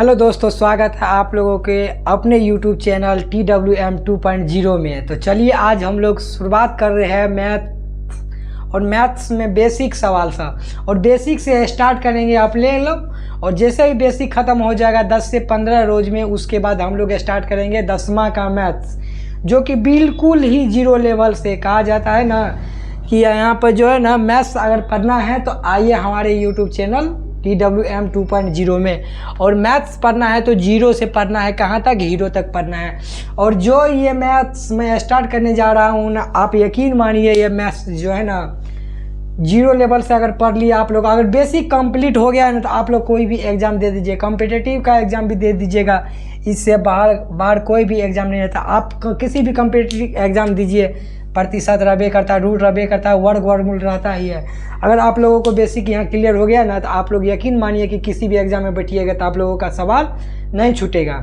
Hello दोस्तों, स्वागत है आप लोगों के अपने YouTube चैनल TWM 2.0 में। तो चलिए आज हम लोग शुरुआत कर रहे हैं मैथ्स में बेसिक सवाल सा, और बेसिक से स्टार्ट करेंगे अपने लोग। और जैसे ही बेसिक ख़त्म हो जाएगा 10 से 15 रोज में, उसके बाद हम लोग स्टार्ट करेंगे 10वां का मैथ्स, जो कि बिल्कुल ही जीरो लेवल से कहा जाता है ना कि यहाँ पर जो है ना मैथ्स अगर पढ़ना है तो आइए हमारे YouTube चैनल TWM 2.0 में। और मैथ्स पढ़ना है तो जीरो से पढ़ना है, कहाँ तक, हीरो तक पढ़ना है। और जो ये मैथ्स मैं स्टार्ट करने जा रहा हूँ ना, आप यकीन मानिए ये मैथ्स जो है ना जीरो लेवल से अगर पढ़ लिया आप लोग, अगर बेसिक कंप्लीट हो गया है ना, तो आप लोग कोई भी एग्ज़ाम दे दीजिए, कॉम्पिटिटिव का एग्ज़ाम भी दे दीजिएगा। इससे बाहर कोई भी एग्ज़ाम नहीं रहता। आप किसी भी कॉम्पिटिटिव एग्ज़ाम दीजिए, प्रतिशत रबे करता है, रूट रबे करता है, वर्गमूल रहता ही है। अगर आप लोगों को बेसिक यहाँ क्लियर हो गया ना, तो आप लोग यकीन मानिए कि किसी भी एग्ज़ाम में बैठिएगा तो आप लोगों का सवाल नहीं छूटेगा।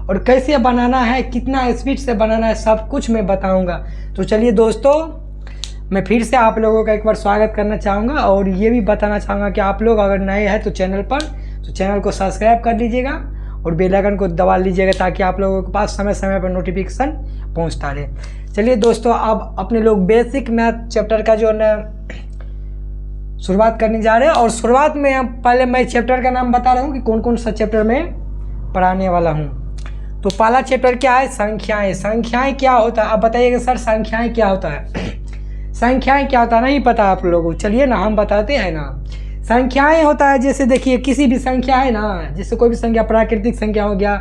और कैसे बनाना है, कितना स्पीड से बनाना है, सब कुछ मैं बताऊँगा। तो चलिए दोस्तों, मैं फिर से आप लोगों का एक बार स्वागत करना चाहूँगा, और ये भी बताना चाहूँगा कि आप लोग अगर नए हैं तो चैनल पर, तो चैनल को सब्सक्राइब कर लीजिएगा और बेल आइकन को दबा लीजिएगा, ताकि आप लोगों के पास समय समय पर नोटिफिकेशन पहुँचता रहे। चलिए दोस्तों, अब अपने लोग बेसिक मैथ चैप्टर का जो है शुरुआत करने जा रहे हैं। और शुरुआत में पहले मैं चैप्टर का नाम बता रहा हूँ कि कौन कौन सा चैप्टर में पढ़ाने वाला हूँ। तो पहला चैप्टर क्या है, संख्याएं। संख्याएं क्या होता है, आप बताइएगा सर संख्याएं क्या होता है। संख्याएं क्या होता है, नहीं पता आप लोगों को? चलिए ना, हम बताते हैं ना। संख्याएं होता है, जैसे देखिए किसी भी संख्या है ना, जैसे कोई भी संख्या, प्राकृतिक संख्या हो गया।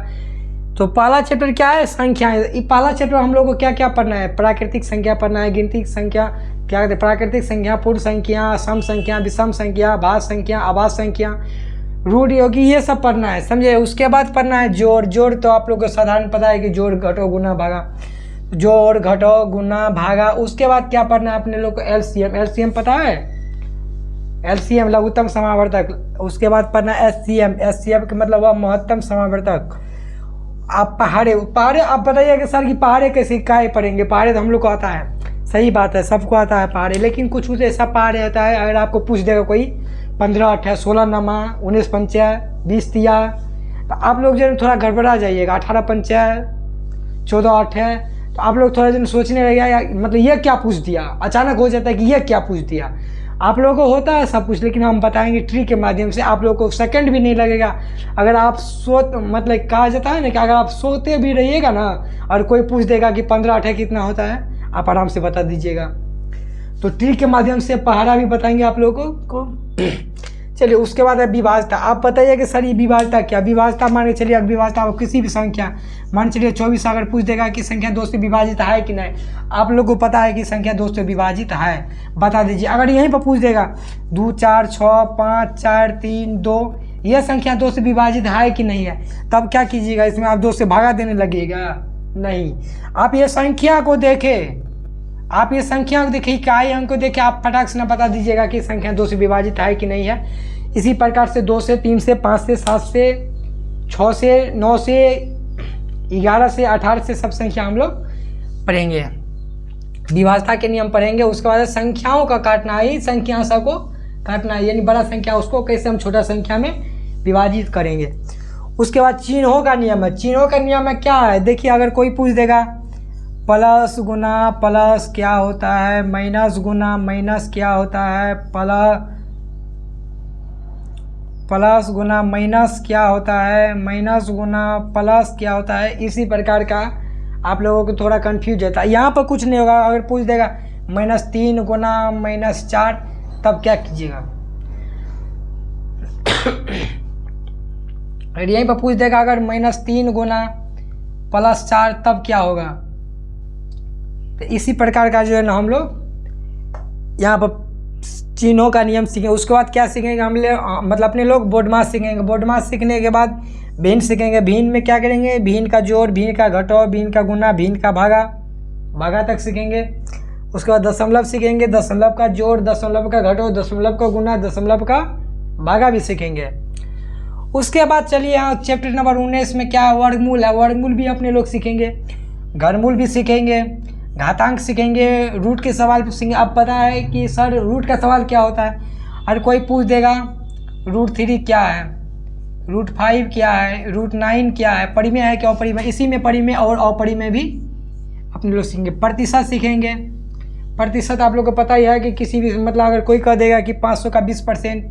तो पहला चैप्टर क्या है, संख्याएं। पहला चैप्टर हम लोग को क्या क्या पढ़ना है, प्राकृतिक संख्या पढ़ना है, गिनती संख्या क्या कहते हैं, प्राकृतिक संख्या, पूर्ण संख्या, सम संख्या, विषम संख्या, भाज्य संख्या, अभाज्य संख्या, रूट योगी, ये सब पढ़ना है, समझे। उसके बाद पढ़ना है जोड़। जोड़ तो आप लोग को साधारण पता है कि जोड़ घटो गुना भागा, जोड़ घटो गुना भागा। उसके बाद क्या पढ़ना है अपने लोग को, एलसीएम। एलसीएम पता है, एलसीएम लघुत्तम समावर्तक। उसके बाद पढ़ना है एचसीएम। एचसीएम का मतलब हुआ महत्तम समावर्तक। आप पहाड़े आप बताइए कि सर कि पहाड़े कैसे काहे पढ़ेंगे। पहाड़े तो हम लोग को आता है, सही बात है, सबको आता है पहाड़े, लेकिन कुछ ऐसा पहाड़े होता है, अगर आपको पूछ देगा कोई 15 अट्ठा 16 नमा 19 पंचा 20 तिया, तो आप लोग जो थोड़ा गड़बड़ा जाइएगा। 18 पंचा 14 अट्ठा, तो आप लोग थोड़ा जन सोचने लगेगा या मतलब ये क्या पूछ दिया, अचानक हो जाता है कि ये क्या पूछ दिया। आप लोगों को होता है सब कुछ, लेकिन हम बताएंगे ट्रिक के माध्यम से, आप लोगों को सेकंड भी नहीं लगेगा। अगर आप मतलब कहा जाता है ना कि अगर आप सोते भी रहिएगा ना, और कोई पूछ देगा कि 15 अट्ठा कितना होता है, आप आराम से बता दीजिएगा। तो ट्रिक के माध्यम से पहाड़ा भी बताएंगे आप लोगों को। चलिए उसके बाद है विभाज्यता। आप बताइए कि सर ये विभाज्यता क्या, विभाज्यता मान के चलिए, अगर विभाज्यता किसी भी संख्या, मान चलिए 24, अगर पूछ देगा कि संख्या 2 से विभाजित है कि नहीं, आप लोग को पता है कि संख्या 2 से विभाजित है, बता दीजिए। अगर यहीं पर पूछ देगा 2 4 6 5 4 3 2, यह संख्या 2 से विभाजित है कि नहीं है, तब क्या कीजिएगा, इसमें आप 2 से भागा देने लगेगा? नहीं, आप ये संख्या को देखें, आप ये संख्या को देखिए, इकाई अंक को देखिए, आप फटाक से ना बता दीजिएगा कि संख्या 2 से विभाजित है कि नहीं है। इसी प्रकार से 2 से 3 से 5 से 7 से 6 से 9 से 11 से 18 से सब संख्या हम लोग पढ़ेंगे, विभाज्यता के नियम पढ़ेंगे। उसके बाद संख्याओं का काटना ही, संख्या सबको काटना है, यानी बड़ा संख्या उसको कैसे हम छोटा संख्या में विभाजित करेंगे। उसके बाद चिन्हों का नियम है। चिन्हों का नियम है क्या है, देखिए अगर कोई पूछ देगा प्लस गुना प्लस क्या होता है, माइनस गुना माइनस क्या होता है, प्लस गुना माइनस क्या होता है, माइनस गुना प्लस क्या होता है, इसी प्रकार का आप लोगों को थोड़ा कंफ्यूज होता है। यहाँ पर कुछ नहीं होगा। अगर पूछ देगा -3 गुना -4, तब क्या कीजिएगा। अगर यहीं पर पूछ देगा अगर -3 गुना +4, तब क्या होगा। तो इसी प्रकार का जो है ना हम लोग यहाँ पर चिन्हों का नियम सीखेंगे। उसके बाद क्या सीखेंगे हम लोग, मतलब अपने लोग बोर्डमास सीखेंगे। बोर्डमास सीखने के बाद भिन्न सीखेंगे। भिन्न में क्या करेंगे, भिन्न का जोड़, भिन्न का घटाव, भिन्न का गुना, भिन्न का भागा तक सीखेंगे। उसके बाद दशमलव सीखेंगे, दशमलव का जोड़, दशमलव का घटाव, दशमलव का गुना, दशमलव का भागा भी सीखेंगे। उसके बाद चलिए यहाँ चैप्टर नंबर 19 में क्या है, वर्गमूल है। वर्गमूल भी अपने लोग सीखेंगे, घनमूल भी सीखेंगे, घातांक सीखेंगे, रूट के सवाल भी सीखेंगे। अब पता है कि सर रूट का सवाल क्या होता है, हर कोई पूछ देगा √3 क्या है, √5 क्या है, √9 क्या है, परिमेय है क्या अपरिमेय, इसी में परिमेय और अपरिमेय भी अपने लोग सीखेंगे। प्रतिशत सीखेंगे। प्रतिशत आप लोग को पता ही है कि किसी भी मतलब अगर कोई कह देगा कि 500 का 20%,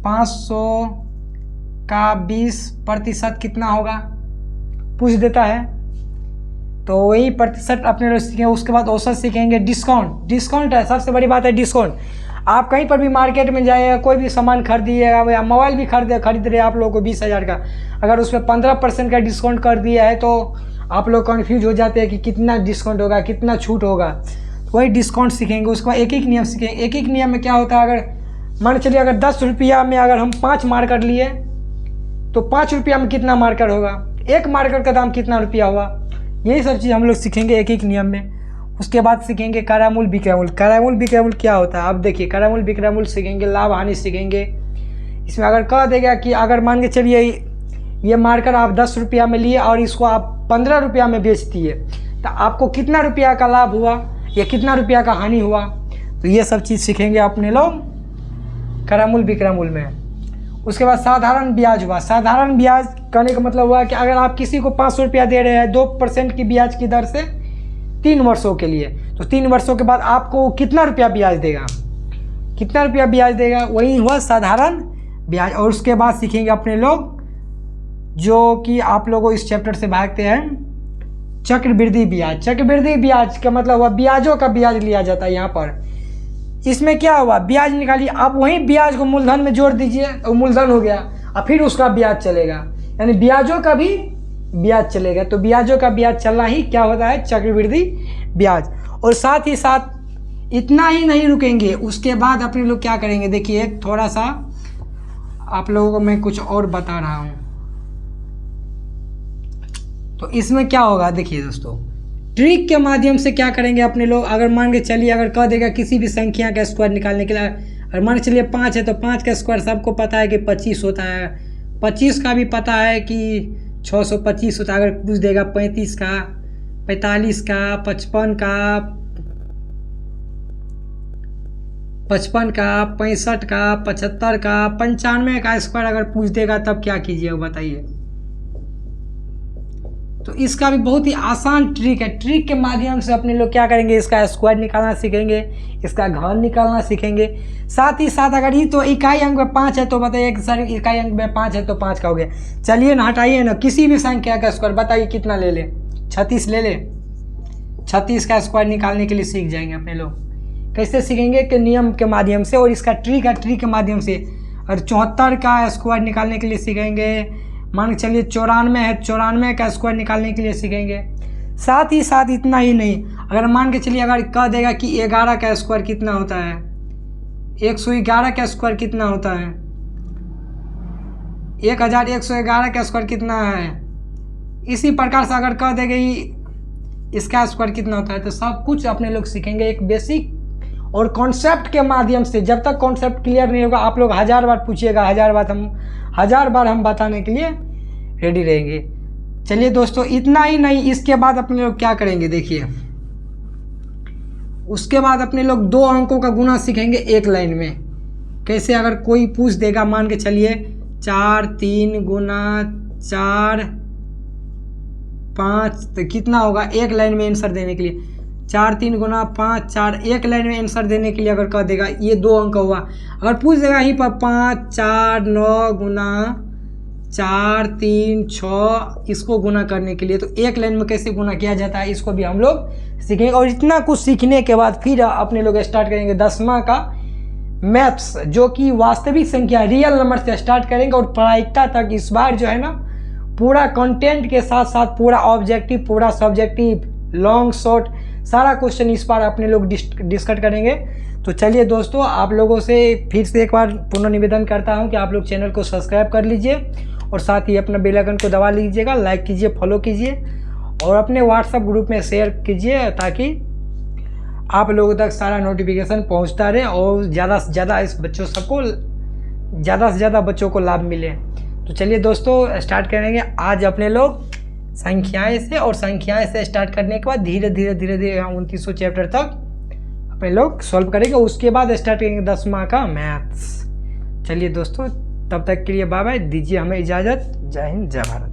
500 का 20% कितना होगा, पूछ देता है, तो वही प्रतिशत अपने लोग सीखेंगे। उसके बाद औसत सीखेंगे। डिस्काउंट, डिस्काउंट है सबसे बड़ी बात है डिस्काउंट। आप कहीं पर भी मार्केट में जाइएगा, कोई भी सामान खरीदिएगा या मोबाइल भी खरीद रहे आप लोगों को 20,000 का, अगर उसमें 15% का डिस्काउंट कर दिया है तो आप लोग कन्फ्यूज हो जाते हैं कि कितना डिस्काउंट होगा, कितना छूट होगा। तो वही डिस्काउंट सीखेंगे। उसके बाद एक एक नियम सीखेंगे। एक एक नियम में क्या होता है, अगर मान चलिए अगर 10 रुपया में अगर हम 5 मार्कर लिए तो 5 रुपया में कितना मार्कर होगा, एक मार्कर का दाम कितना रुपया हुआ, यही सब चीज़ हम लोग सीखेंगे एक एक नियम में। उसके बाद सीखेंगे क्रायमूल विक्रयमूल। क्रायमूल विक्रयमूल क्या होता है, अब देखिए क्रायमूल विक्रयमूल सीखेंगे। लाभ हानि सीखेंगे। इसमें अगर कह देगा कि अगर मान के चलिए ये मार्कर आप 10 रुपया में लिए और इसको आप 15 रुपया में बेच दिए, तो आपको कितना रुपया का लाभ हुआ या कितना रुपया का हानि हुआ, तो ये सब चीज़ सीखेंगे अपने लोग क्रायमूल विक्रयमूल में। उसके बाद साधारण ब्याज हुआ। साधारण ब्याज कहने का मतलब हुआ कि अगर आप किसी को 500 रुपया दे रहे हैं 2% की ब्याज की दर से 3 वर्षों के लिए, तो 3 वर्षों के बाद आपको कितना रुपया ब्याज देगा, कितना रुपया ब्याज देगा, वही हुआ साधारण ब्याज। और उसके बाद सीखेंगे अपने लोग जो कि आप लोगों इस चैप्टर से भागते हैं, चक्रवृद्धि ब्याज। चक्रवृद्धि ब्याज का मतलब हुआ ब्याजों का ब्याज लिया जाता है यहाँ पर। इसमें क्या हुआ, ब्याज निकालिए, आप वही ब्याज को मूलधन में जोड़ दीजिए और मूलधन हो गया, और फिर उसका ब्याज चलेगा, यानी ब्याजों का भी ब्याज चलेगा। तो ब्याजों का ब्याज चलना ही क्या होता है, चक्रवृद्धि ब्याज। और साथ ही साथ इतना ही नहीं रुकेंगे, उसके बाद अपने लोग क्या करेंगे, देखिए थोड़ा सा आप लोगों को मैं कुछ और बता रहा हूँ। तो इसमें क्या होगा, देखिए दोस्तों, ट्रिक के माध्यम से क्या करेंगे अपने लोग, अगर मान के चलिए अगर कह देगा किसी भी संख्या का स्क्वायर निकालने के लिए, अगर मान के चलिए 5 है तो 5 का स्क्वायर सबको पता है कि 25 होता है, 25 का भी पता है कि 625 होता है। अगर पूछ देगा 35 का, 45 का, 55 का, 65 का, 75 का, 95 का स्क्वायर अगर पूछ देगा तब क्या कीजिए बताइए। तो इसका भी बहुत ही आसान ट्रिक है। ट्रिक के माध्यम से अपने लोग क्या करेंगे, इसका स्क्वायर निकालना सीखेंगे, इसका घन निकालना सीखेंगे। साथ ही साथ अगर ये तो इकाई अंक में 5 है तो बताइए कि सर इकाई अंक में 5 है तो 5 का हो गया, चलिए ना हटाइए ना, किसी भी संख्या का स्क्वायर बताइए कितना ले ले, 36 ले ले। 36 का स्क्वायर निकालने के लिए सीख जाएंगे अपने लोग। कैसे सीखेंगे कि नियम के माध्यम से, और इसका ट्रिक है, ट्रिक के माध्यम से। और 74 का स्क्वायर निकालने के लिए सीखेंगे। मान के चलिए 94 है, 94 का स्क्वायर निकालने के लिए सीखेंगे। साथ ही साथ इतना ही नहीं, अगर मान के चलिए अगर कह देगा कि 11 का स्क्वायर कितना होता है, 111 का स्क्वायर कितना होता है, 1111 का स्क्वायर कितना है, इसी प्रकार से अगर कह देगा इसका स्क्वायर कितना होता है, तो सब कुछ अपने लोग सीखेंगे एक बेसिक और कॉन्सेप्ट के माध्यम से। जब तक कॉन्सेप्ट क्लियर नहीं होगा आप लोग 1000 बार पूछिएगा, 1000 बार हम बताने के लिए रेडी रहेंगे। चलिए दोस्तों, इतना ही नहीं, इसके बाद अपने लोग क्या करेंगे, देखिए उसके बाद अपने लोग 2 अंकों का गुना सीखेंगे एक लाइन में। कैसे, अगर कोई पूछ देगा, मान के चलिए 4 3 गुना 4 5, तो कितना होगा एक लाइन में आंसर देने के लिए, 4 3 गुना 5 4, एक लाइन में आंसर देने के लिए अगर कह देगा ये 2 अंक हुआ। अगर पूछ देगा यहीं पर 5 4 9 गुना 4 3 6, इसको गुना करने के लिए, तो एक लाइन में कैसे गुना किया जाता है इसको भी हम लोग सीखेंगे। और इतना कुछ सीखने के बाद फिर अपने लोग स्टार्ट करेंगे 10वां का मैथ्स, जो कि वास्तविक संख्या रियल नंबर से स्टार्ट करेंगे और प्रायिकता तक। इस बार जो है ना पूरा कंटेंट के साथ साथ पूरा ऑब्जेक्टिव, पूरा सब्जेक्टिव, लॉन्ग शॉर्ट सारा क्वेश्चन इस बार अपने लोग डिस्कस करेंगे। तो चलिए दोस्तों, आप लोगों से फिर से एक बार पुनः निवेदन करता हूं कि आप लोग चैनल को सब्सक्राइब कर लीजिए और साथ ही अपना बेल आइकन को दबा लीजिएगा, लाइक कीजिए, फॉलो कीजिए और अपने व्हाट्सएप ग्रुप में शेयर कीजिए ताकि आप लोगों तक सारा नोटिफिकेशन पहुंचता रहे और ज़्यादा से ज़्यादा बच्चों को लाभ मिले। तो चलिए दोस्तों, स्टार्ट करेंगे आज अपने लोग संख्याएं से, और संख्याएं से स्टार्ट करने के बाद धीरे धीरे 2900 चैप्टर तक अपने लोग सॉल्व करेंगे। उसके बाद स्टार्ट करेंगे 10वां का मैथ्स। चलिए दोस्तों, तब तक के लिए बाय बाय, दीजिए हमें इजाज़त। जय हिंद, जय भारत।